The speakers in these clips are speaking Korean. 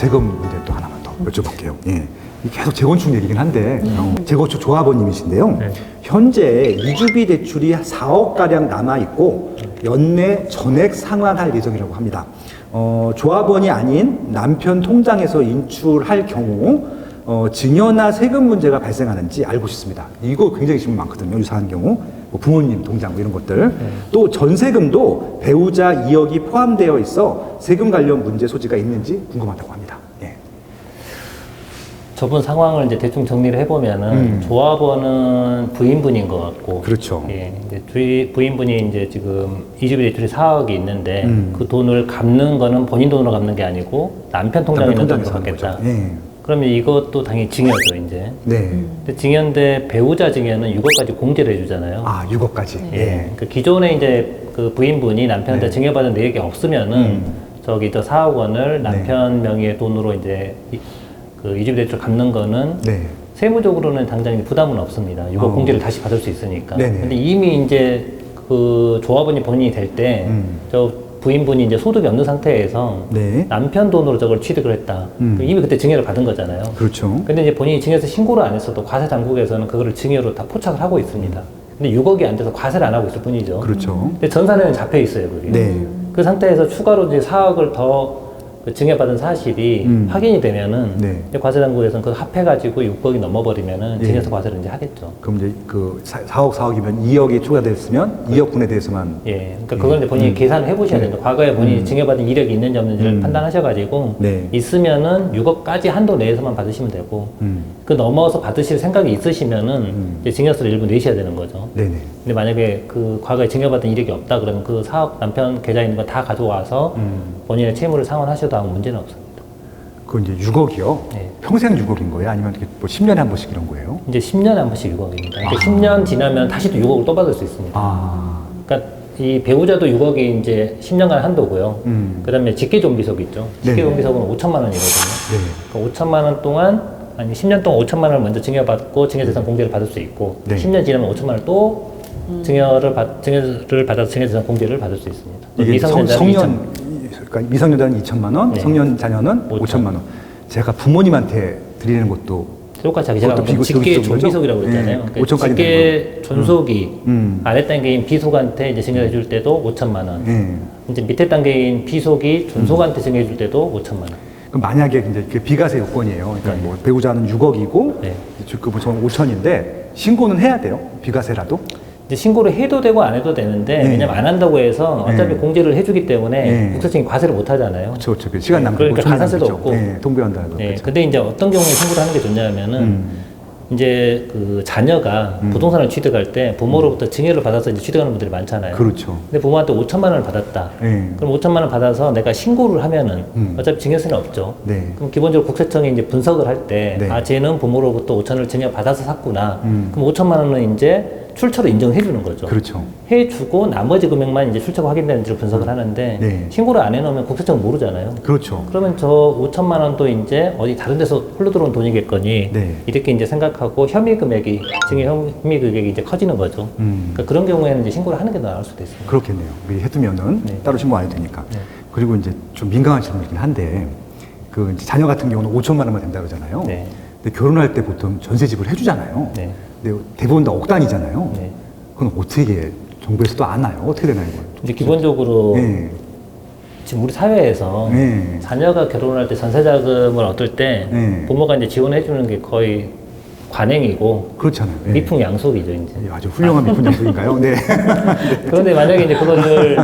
세금 문제 또 하나만 더 여쭤볼게요. 예. 계속 재건축 얘기긴 한데 재건축 조합원님이신데요. 네. 현재 이주비 대출이 4억가량 남아있고 연내 전액 상환할 예정이라고 합니다. 조합원이 아닌 남편 통장에서 인출할 경우 증여나 세금 문제가 발생하는지 알고 싶습니다. 이거 굉장히 질문 많거든요. 유사한 경우 뭐 부모님 통장 뭐 이런 것들. 또 전세금도 배우자 2억이 포함되어 있어 세금 관련 문제 소지가 있는지 궁금하다고 합니다. 예. 저분 상황을 이제 대충 정리를 해보면은 조합원은 부인분인 것 같고, 그렇죠. 예, 이제 부인분이 이제 지금 이주비 대출이 4억이 있는데 그 돈을 갚는 거는 본인 돈으로 갚는 게 아니고 남편 통장에 있는 돈으로 갚겠다. 예. 그러면 이것도 당연히 증여죠, 이제. 네. 근데 증여인데 배우자 증여는 6억까지 공제를 해주잖아요. 아, 6억까지. 예. 그 기존에 이제 그 부인분이 남편한테 네. 증여받은 내역이 없으면은 저기 저 4억 원을 남편 명의의 돈으로 이제 그 이주비 대출 갚는 거는 네. 세무적으로는 당장 부담은 없습니다. 6억 공제를 다시 받을 수 있으니까. 네네. 근데 이미 이제 그 조합원이 본인이 될 때 저 부인분이 이제 소득이 없는 상태에서 네. 남편 돈으로 저걸 취득을 했다. 이미 그때 증여를 받은 거잖아요. 그렇죠. 근데 이제 본인이 증여세 신고를 안 했어도 과세 당국에서는 그거를 증여로 다 포착을 하고 있습니다. 근데 6억이 안 돼서 과세를 안 하고 있을 뿐이죠. 그렇죠. 근데 전산에는 잡혀 있어요, 그게. 네. 그 상태에서 추가로 이제 4억을 더 그 증여받은 사실이 확인이 되면은 네. 이제 과세 당국에서는 그거 합해가지고 6억이 넘어버리면은 네. 증여세 과세를 이제 하겠죠. 그럼 이제 그 4억이면 2억이 추가됐으면 2억 분에 대해서만 예, 그러니까 그걸 이제 본인이 계산을 해보셔야 됩니다. 과거에 본인이 증여받은 이력이 있는지 없는지를 판단하셔가지고 네. 있으면은 6억까지 한도 내에서만 받으시면 되고 그 넘어서 받으실 생각이 있으시면은 이제 증여세를 일부 내셔야 되는 거죠. 네네. 근데 만약에 그 과거에 증여받은 이력이 없다 그러면 그 사업 남편 계좌에 있는 거 다 가져와서 본인의 채무를 상환하셔도 아무 문제는 없습니다. 그건 이제 6억이요? 네. 평생 6억인 거예요? 아니면 이렇게 뭐 10년에 한 번씩 이런 거예요? 이제 10년에 한 번씩 6억입니다. 그러니까 10년 지나면 다시 또 6억을 또 받을 수 있습니다. 아. 그러니까 이 배우자도 6억이 이제 10년간 한도고요. 그 다음에 직계존비속 있죠. 직계존비속은 5천만 원이거든요. 네. 그러니까 5천만 원 동안, 아니 10년 동안 5천만 원을 먼저 증여받고 증여재산 공제를 받을 수 있고, 네. 10년 지나면 5천만 원을 또 증여를 받아서 증여재산 공제를 받을 수 있습니다. 이게 미성년자는 2천. 그러니까 미성년자는 2천만 원, 네. 성년 자녀는 5천만 원. 제가 부모님한테 드리는 것도 똑같이 제가 그것도 방금 직계 비교적 거죠? 존비속이라고 그랬잖아요. 네, 그러니까 5천까지 직계 존속이 음. 아래 단계인 비속한테 이제 증여해 줄 때도 5천만 원. 네. 이제 밑에 단계인 비속이 존속한테 증여해 줄 때도 5천만 원. 그럼 만약에 이제 그 비과세 요건이에요. 그러니까 뭐 배우자는 6억이고 네. 주급은 5천인데 신고는 해야 돼요. 비과세라도. 이제 신고를 해도 되고 안 해도 되는데 네. 왜냐면 안 한다고 해서 어차피 네. 공제를 해주기 때문에 네. 국세청이 과세를 못 하잖아요. 그렇죠. 시간 낭비. 그러니까 가산세도 없고. 네, 동배한다는 거. 네. 그렇죠. 근데 이제 어떤 경우에 신고를 하는 게 좋냐면은 이제 그 자녀가 부동산을 취득할 때 부모로부터 증여를 받아서 이제 취득하는 분들이 많잖아요. 그렇죠. 근데 부모한테 5천만 원을 받았다. 네. 그럼 5천만 원 받아서 내가 신고를 하면은 어차피 증여세는 없죠. 네. 그럼 기본적으로 국세청이 이제 분석을 할 때, 네. 아, 쟤는 부모로부터 5천을 증여받아서 샀구나. 그럼 5천만 원은 이제 출처로 인정해 주는 거죠. 그렇죠. 해주고 나머지 금액만 이제 출처가 확인되는지를 분석을 하는데, 네. 신고를 안 해놓으면 국세청은 모르잖아요. 그렇죠. 그러면 저 5천만 원도 이제 어디 다른 데서 흘러 들어온 돈이겠거니, 네. 이렇게 이제 생각하고 혐의 금액이, 증여 혐의 금액이 이제 커지는 거죠. 그러니까 그런 경우에는 이제 신고를 하는 게 더 나을 수도 있습니다. 그렇겠네요. 미리 해두면은 네. 따로 신고 안 해도 되니까. 네. 그리고 이제 좀 민감한 질문이긴 한데, 그 이제 자녀 같은 경우는 5천만 원만 된다 그러잖아요. 네. 근데 결혼할 때 보통 전세 지불 해주잖아요. 네. 근데 대부분 다 억 단위잖아요. 네. 그건 어떻게 정부에서도 아나요? 어떻게 되나요? 이거? 이제 기본적으로 네. 지금 우리 사회에서 네. 자녀가 결혼할 때 전세자금을 얻을 때 네. 부모가 이제 지원해 주는 게 거의 관행이고 그렇잖아요. 네. 미풍양속이죠 이제. 예, 아주 훌륭한 미분양속인가요? 네. 그런데 만약에 이제 그거를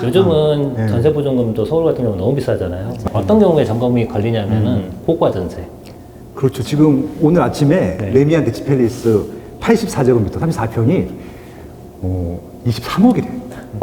요즘은 네. 전세보증금도 서울 같은 경우 너무 비싸잖아요. 어떤 경우에 점검이 걸리냐면은 고가 전세. 그렇죠. 지금 오늘 아침에 네. 레미안 대치팰리스 84제곱미터 34평이 23억이래.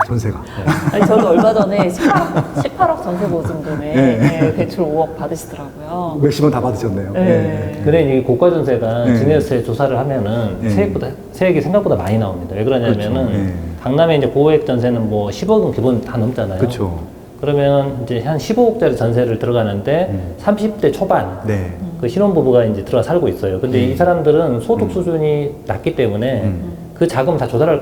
전세가. 아니, 저도 얼마 전에 18억 전세 보증금에 네. 대출 5억 받으시더라고요. 몇십원 다 받으셨네요. 네. 근데 이 고가 전세가 네. 증여세 조사를 하면은 네. 세액이 생각보다 많이 나옵니다. 왜 그러냐면은 그렇죠. 네. 강남에 이제 고액 전세는 뭐 10억은 기본 다 넘잖아요. 그렇죠. 그러면 이제 한 15억짜리 전세를 들어가는데 30대 초반 네. 그 신혼부부가 이제 들어가 살고 있어요. 근데 이 사람들은 소득 수준이 낮기 때문에 그 자금 다 조달할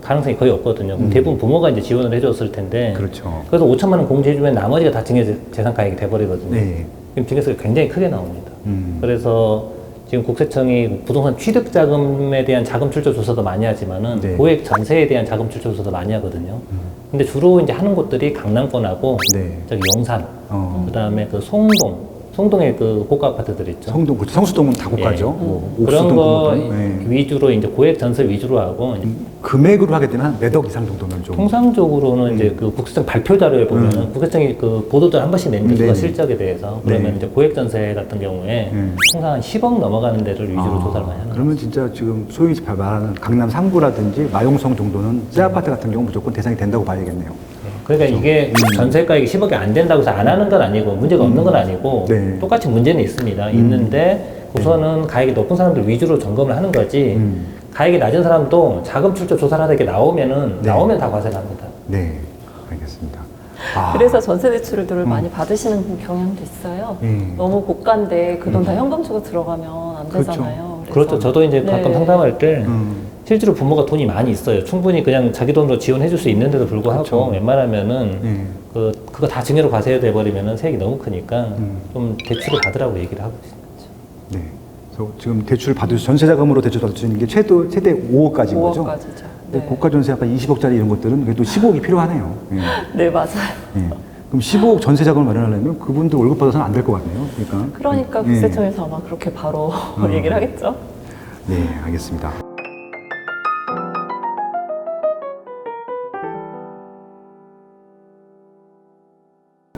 가능성이 거의 없거든요. 그럼 대부분 부모가 이제 지원을 해줬을 텐데. 그렇죠. 그래서 5천만 원 공제해주면 나머지가 다 증여재산가액이 돼버리거든요. 네. 그럼 증여세가 굉장히 크게 나옵니다. 그래서 지금 국세청이 부동산 취득 자금에 대한 자금 출처 조사도 많이 하지만은 네. 고액 전세에 대한 자금 출처 조사도 많이 하거든요. 근데 주로 이제 하는 곳들이 강남권하고 네. 저기 용산, 그다음에 그 송동의 그 고가 아파트들 있죠. 성동, 그렇죠. 성수동은 다 고가죠. 예. 뭐 그런 옥수동, 거 금호동. 네. 위주로 이제 고액 전세 위주로 하고 금액으로 하게 되면 한 몇 억 이상 정도는 좀. 통상적으로는 이제 그 국세청 발표 자료에 보면은 국세청이 그 보도자료 한 번씩 내는 네. 실적에 대해서 그러면 네. 이제 고액 전세 같은 경우에 통상 한 10억 넘어가는 데를 위주로 조사를 많이 하는 거예요. 그러면 진짜 지금 소위 말하는 강남 3구라든지 마용성 정도는 새 아파트 같은 경우 무조건 대상이 된다고 봐야겠네요. 그러니까 이게 전세가액이 10억이 안 된다고 해서 안 하는 건 아니고 문제가 없는 건 아니고 네. 똑같이 문제는 있습니다. 있는데 우선은 가액이 높은 사람들 위주로 점검을 하는 거지 가액이 낮은 사람도 자금 출처 조사를 하다 이렇게 나오면 다 과세납니다. 네, 알겠습니다. 그래서 전세 대출을 많이 받으시는 경향도 있어요. 너무 고가인데 그 돈 다 현금 주고 들어가면 안 그렇죠. 되잖아요. 그래서 그렇죠. 저도 이제 가끔 네. 상담할 때 실제로 부모가 돈이 많이 있어요. 충분히 그냥 자기 돈으로 지원해 줄 수 있는데도 불구하고 그렇죠. 웬만하면은 그거 다 증여로 과세돼 버리면은 세액이 너무 크니까 좀 대출을 받으라고 얘기를 하고 있습니다. 네. 그래서 지금 대출 전세자금으로 대출 받을 수 있는 게 최대 5억까지인 거죠? 5억까지죠. 근데 네. 고가 전세 아까 20억짜리 이런 것들은 그래도 15억이 필요하네요. 예. 네, 맞아요. 예. 그럼 15억 전세 자금을 마련하려면 그분들 월급 받아서는 안 될 것 같네요. 그러니까 국세청에서 아마 그렇게 바로 얘기를 하겠죠. 네, 알겠습니다.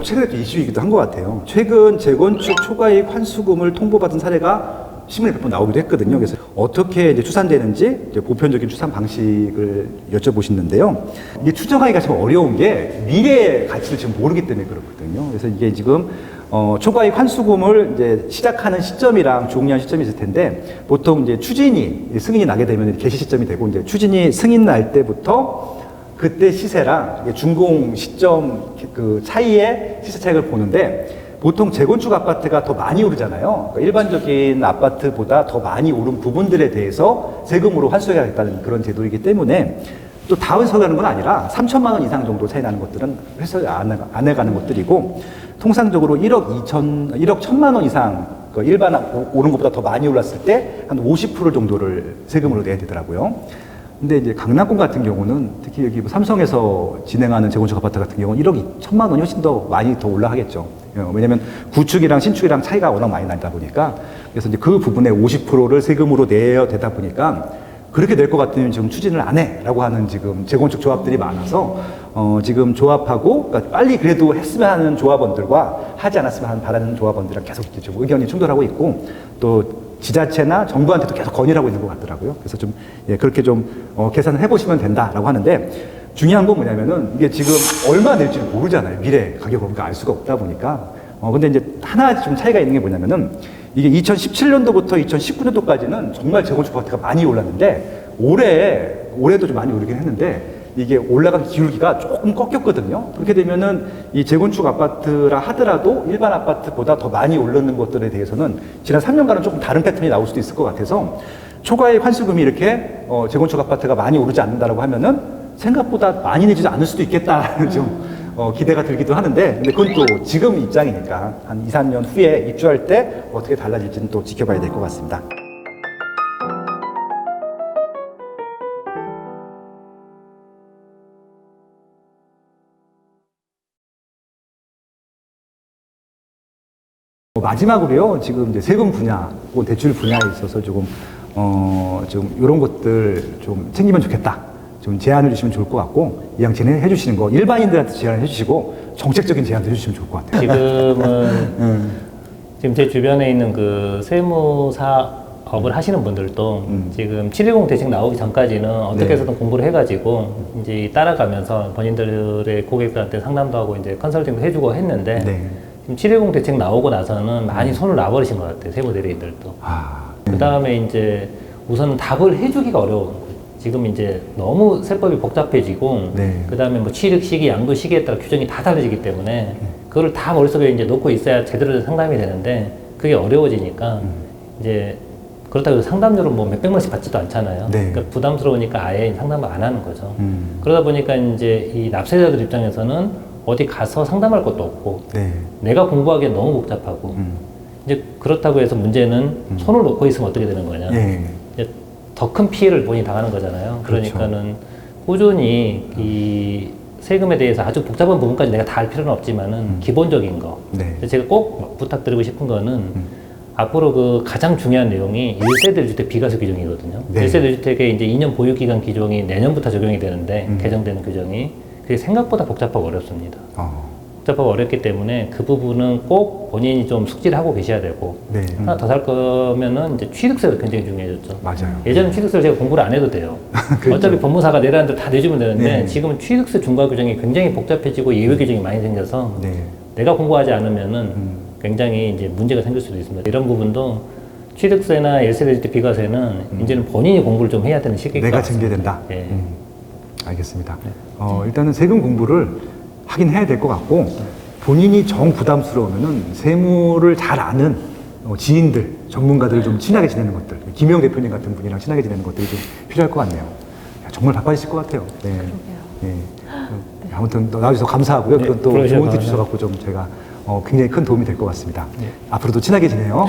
최근에 또 이슈이기도 한 것 같아요. 최근 재건축 초과이익 환수금을 통보받은 사례가 신문에 몇 번 나오기도 했거든요. 그래서 어떻게 이제 추산되는지 이제 보편적인 추산 방식을 여쭤보시는데요. 이게 추정하기가 좀 어려운 게 미래의 가치를 지금 모르기 때문에 그렇거든요. 그래서 이게 지금 초과이익 환수금을 이제 시작하는 시점이랑 종료한 시점이 있을 텐데 보통 이제 추진이 승인이 나게 되면 개시 시점이 되고 이제 추진이 승인 날 때부터 그때 시세랑 준공 시점 그 차이의 시세 차익을 보는데 보통 재건축 아파트가 더 많이 오르잖아요. 그러니까 일반적인 아파트보다 더 많이 오른 부분들에 대해서 세금으로 환수해야겠다는 그런 제도이기 때문에 또 다 환수하는 건 아니라 3천만 원 이상 정도 차이 나는 것들은 회수 안 해가는 것들이고 통상적으로 1억 1천만 원 이상 그 일반 오른 것보다 더 많이 올랐을 때 한 50% 정도를 세금으로 내야 되더라고요. 근데 이제 강남권 같은 경우는 특히 여기 삼성에서 진행하는 재건축 아파트 같은 경우는 1억 2천만 원이 훨씬 더 많이 더 올라가겠죠. 왜냐면 구축이랑 신축이랑 차이가 워낙 많이 나다 보니까 그래서 이제 그 부분의 50%를 세금으로 내야 되다 보니까 그렇게 될 것 같으면 지금 추진을 안 해라고 하는 지금 재건축 조합들이 많아서 지금 조합하고 그러니까 빨리 그래도 했으면 하는 조합원들과 하지 않았으면 바라는 조합원들이랑 계속 지금 의견이 충돌하고 있고 또 지자체나 정부한테도 계속 건의를 하고 있는 것 같더라고요. 그래서 좀 그렇게 좀 계산을 해보시면 된다라고 하는데 중요한 건 뭐냐면은 이게 지금 얼마 낼지 모르잖아요. 미래 가격을 우리가 알 수가 없다 보니까. 근데 이제 하나 좀 차이가 있는 게 뭐냐면은 이게 2017년도부터 2019년도까지는 정말 재건축 아파트가 많이 올랐는데 올해도 좀 많이 오르긴 했는데 이게 올라간 기울기가 조금 꺾였거든요. 그렇게 되면은 이 재건축 아파트라 하더라도 일반 아파트보다 더 많이 오르는 것들에 대해서는 지난 3년간은 조금 다른 패턴이 나올 수도 있을 것 같아서 초과이익 환수금이 이렇게 재건축 아파트가 많이 오르지 않는다라고 하면은 생각보다 많이 내지도 않을 수도 있겠다라는 좀 기대가 들기도 하는데 근데 그건 또 지금 입장이니까 한 2, 3년 후에 입주할 때 어떻게 달라질지는 또 지켜봐야 될 것 같습니다. 마지막으로요, 지금 이제 세금 분야, 혹은 대출 분야에 있어서 좀 이런 것들 좀 챙기면 좋겠다. 좀 제안을 주시면 좋을 것 같고, 이왕 진행해 주시는 거, 일반인들한테 제안을 해 주시고, 정책적인 제안도 해 주시면 좋을 것 같아요. 지금은, 지금 제 주변에 있는 그 세무사업을 하시는 분들도 지금 710 대책 나오기 전까지는 어떻게 해서든 공부를 해가지고, 이제 따라가면서 본인들의 고객들한테 상담도 하고, 이제 컨설팅도 해주고 했는데, 네. 지금 710 대책 나오고 나서는 많이 손을 놔버리신 것 같아요, 세무 대리인들도. 그 다음에 이제 우선 답을 해주기가 어려운 거예요. 지금 이제 너무 세법이 복잡해지고, 네. 그 다음에 뭐 취득 시기, 양도 시기에 따라 규정이 다 달라지기 때문에, 그거를 다 머릿속에 이제 놓고 있어야 제대로 된 상담이 되는데, 그게 어려워지니까, 이제 그렇다고 해서 상담료를 뭐 몇백만 원씩 받지도 않잖아요. 네. 그러니까 부담스러우니까 아예 상담을 안 하는 거죠. 그러다 보니까 이제 이 납세자들 입장에서는 어디 가서 상담할 것도 없고 네. 내가 공부하기엔 너무 복잡하고 이제 그렇다고 해서 문제는 손을 놓고 있으면 어떻게 되는 거냐. 예. 더 큰 피해를 본인이 당하는 거잖아요. 그렇죠. 그러니까는 꾸준히 이 세금에 대해서 아주 복잡한 부분까지 내가 다 알 필요는 없지만은 기본적인 거. 네. 제가 꼭 부탁드리고 싶은 거는 앞으로 그 가장 중요한 내용이 1세대 1주택 비과세 규정이거든요. 네. 1세대 1주택의 이제 2년 보유기간 규정이 내년부터 적용이 되는데 개정되는 규정이 그게 생각보다 복잡하고 어렵습니다. 복잡하고 어렵기 때문에 그 부분은 꼭 본인이 좀 숙지를 하고 계셔야 되고 네. 하나 더 살 거면은 이제 취득세도 굉장히 중요해졌죠. 맞아요. 예전에 취득세를 제가 공부를 안 해도 돼요. 그렇죠. 어차피 법무사가 내라는 대로 다 내주면 되는데 네. 지금은 취득세 중과 규정이 굉장히 복잡해지고 예외 규정이 많이 생겨서 네. 내가 공부하지 않으면은 굉장히 이제 문제가 생길 수도 있습니다. 이런 부분도 취득세나 1세대 주택 비과세는 이제는 본인이 공부를 좀 해야 되는 시기가 내가 왔습니다. 쟁계된다. 예. 알겠습니다. 일단은 세금 공부를 하긴 해야 될 것 같고 본인이 정 부담스러우면은 세무를 잘 아는 지인들, 전문가들을 좀 친하게 지내는 것들, 김영 대표님 같은 분이랑 친하게 지내는 것들이 좀 필요할 것 같네요. 야, 정말 바빠지실 것 같아요. 네. 네. 아무튼 나와주셔서 감사하고요. 네, 그런 또 그러셔서 좋은 팁 주셔갖고 좀 제가 굉장히 큰 도움이 될 것 같습니다. 앞으로도 친하게 지내요.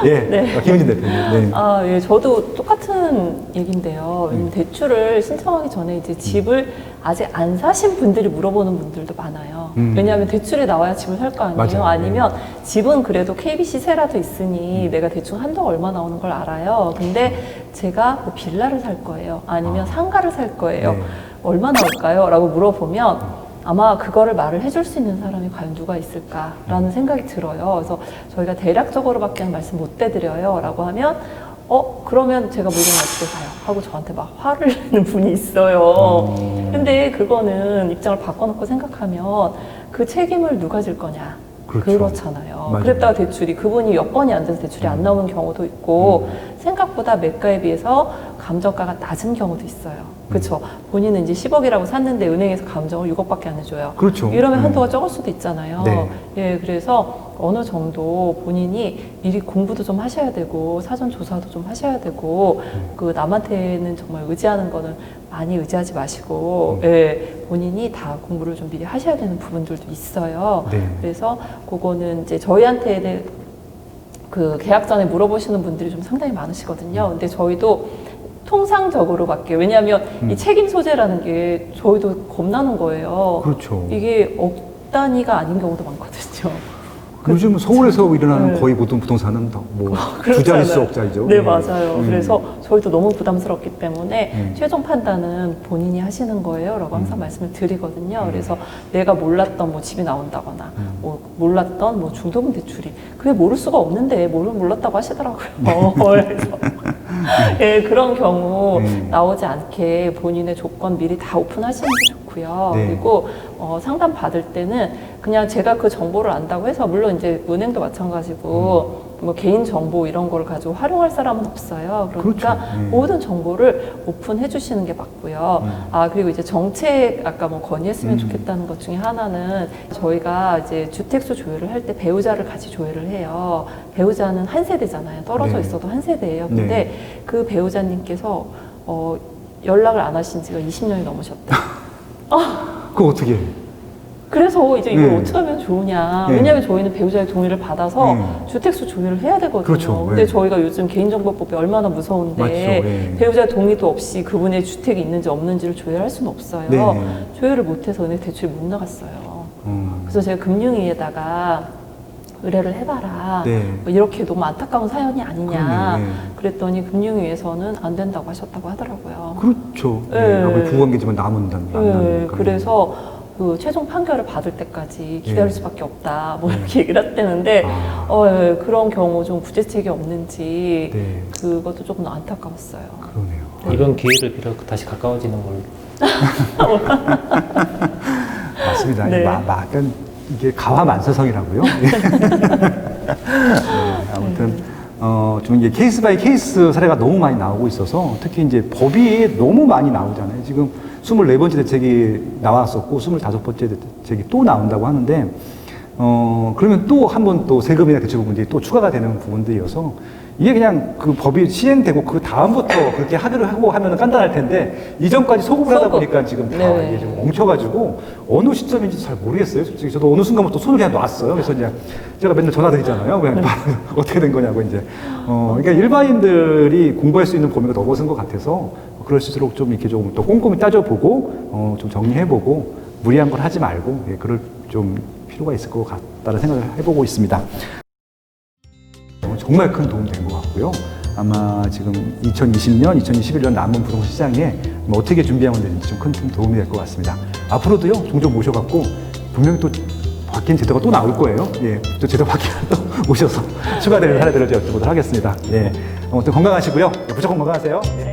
예, 네. 김은진 대표님. 네. 아, 예, 저도 똑같은 얘기인데요. 왜냐면 대출을 신청하기 전에 이제 집을 아직 안 사신 분들이 물어보는 분들도 많아요. 왜냐하면 대출이 나와야 집을 살 거 아니에요. 맞아요. 아니면 집은 그래도 KBC 세라도 있으니 내가 대충 한도가 얼마 나오는 걸 알아요. 근데 제가 뭐 빌라를 살 거예요. 아니면 상가를 살 거예요. 네. 얼마 나올까요? 라고 물어보면 아마 그거를 말을 해줄 수 있는 사람이 과연 누가 있을까라는 생각이 들어요. 그래서 저희가 대략적으로밖에 말씀 못 해드려요 라고 하면 그러면 제가 물건을 어떻게 사요? 하고 저한테 막 화를 내는 분이 있어요. 근데 그거는 입장을 바꿔놓고 생각하면 그 책임을 누가 질 거냐? 그렇죠. 그렇잖아요. 맞아요. 그랬다가 대출이 그분이 여건이 안 돼서 대출이 안 나오는 경우도 있고 생각보다 매가에 비해서 감정가가 낮은 경우도 있어요. 그렇죠. 본인은 이제 10억이라고 샀는데 은행에서 감정을 6억밖에 안 해줘요. 그렇죠. 이러면 한도가 적을 수도 있잖아요. 네. 예, 그래서 어느 정도 본인이 미리 공부도 좀 하셔야 되고 사전 조사도 좀 하셔야 되고 그 남한테는 정말 의지하는 거는 많이 의지하지 마시고 예, 본인이 다 공부를 좀 미리 하셔야 되는 부분들도 있어요. 네. 그래서 그거는 이제 저희한테 그 계약 전에 물어보시는 분들이 좀 상당히 많으시거든요. 근데 저희도 통상적으로밖에 왜냐하면 이 책임 소재라는 게 저희도 겁나는 거예요. 그렇죠. 이게 억 단위가 아닌 경우도 많거든요. 요즘 서울에서 일어나는 네. 거의 모든 부동산은 뭐 두 그렇잖아요. 자릿수 억짜리죠. 네, 맞아요. 그래서 저희도 너무 부담스럽기 때문에 음. 최종 판단은 본인이 하시는 거예요. 라고 항상 말씀을 드리거든요. 그래서 내가 몰랐던 뭐 집이 나온다거나, 뭐 몰랐던 뭐 중도금 대출이, 그게 모를 수가 없는데, 몰랐다고 하시더라고요. 그래서 예, 그런 경우 나오지 않게 본인의 조건 미리 다 오픈하시는 게 좋고요. 네. 그리고 상담 받을 때는 그냥 제가 그 정보를 안다고 해서 물론 이제 은행도 마찬가지고 뭐 개인 정보 이런 걸 가지고 활용할 사람은 없어요. 그러니까 그렇죠. 모든 정보를 오픈해 주시는 게 맞고요. 아, 그리고 이제 정책 아까 뭐 건의했으면 좋겠다는 것 중에 하나는 저희가 이제 주택수 조율을 할 때 배우자를 같이 조율을 해요. 배우자는 한 세대잖아요. 떨어져 네. 있어도 한 세대예요. 근데 네. 그 배우자님께서 연락을 안 하신 지가 20년이 넘으셨대. 그거 어떻게 해? 그래서 이제 이걸 네. 어떻게 하면 좋으냐. 네. 왜냐하면 저희는 배우자의 동의를 받아서 네. 주택수 조율을 해야 되거든요. 그렇죠. 근데 네. 저희가 요즘 개인정보법이 얼마나 무서운데 맞죠. 네. 배우자의 동의도 없이 그분의 주택이 있는지 없는지를 조율할 수는 없어요. 네. 조율을 못해서 은행 대출이 못 나갔어요. 그래서 제가 금융위에다가 의뢰를 해봐라. 네. 뭐 이렇게 너무 안타까운 사연이 아니냐. 그럼요. 네. 그랬더니 금융위에서는 안 된다고 하셨다고 하더라고요. 그렇죠. 네. 아무리 부부관계지만 남은다는 네, 그래서 그 최종 판결을 받을 때까지 기다릴 네. 수밖에 없다. 뭐 이렇게 얘기를 했다는데 예, 그런 경우 좀 구제책이 없는지 네. 그것도 조금 안타까웠어요. 그러네요. 이번 기회를 빌어 다시 가까워지는 걸로. 맞습니다. 네. 약간 이게 가화만사성이라고요. 네, 아무튼 좀 이제 케이스 바이 케이스 사례가 너무 많이 나오고 있어서 특히 이제 법이 너무 많이 나오잖아요. 지금 24번째 대책이 나왔었고 25번째 대책이 또 나온다고 하는데 그러면 또 한 번 또 세금이나 대출 부분들이 또 추가가 되는 부분들이어서 이게 그냥 그 법이 시행되고 그 다음부터 그렇게 하기로 하고 하면 간단할 텐데 이전까지 소급을 하다 소급. 보니까 지금 다 네. 이게 좀 멈춰가지고 어느 시점인지 잘 모르겠어요. 솔직히 저도 어느 순간부터 손을 그냥 놨어요. 그래서 이제 제가 맨날 전화 드리잖아요. 그냥 어떻게 된 거냐고 이제. 그러니까 일반인들이 공부할 수 있는 범위가 넘어선 것 같아서 그럴수록 좀 이렇게 좀 더 꼼꼼히 따져보고 좀 정리해보고 무리한 걸 하지 말고 그럴 좀 필요가 있을 것 같다는 생각을 해보고 있습니다. 정말 큰 도움 된 것 같고요. 아마 지금 2020년, 2021년 남은 부동산 시장에 어떻게 준비하면 되는지 좀 큰 도움이 될 것 같습니다. 앞으로도요, 종종 모셔갖고 분명히 또 바뀐 제도가 또 나올 거예요. 예, 또 제도 바뀌면 또 모셔서 추가되는 사례들을 제가 여쭤보도록 하겠습니다. 예, 아무튼 건강하시고요. 무조건 건강하세요. 예.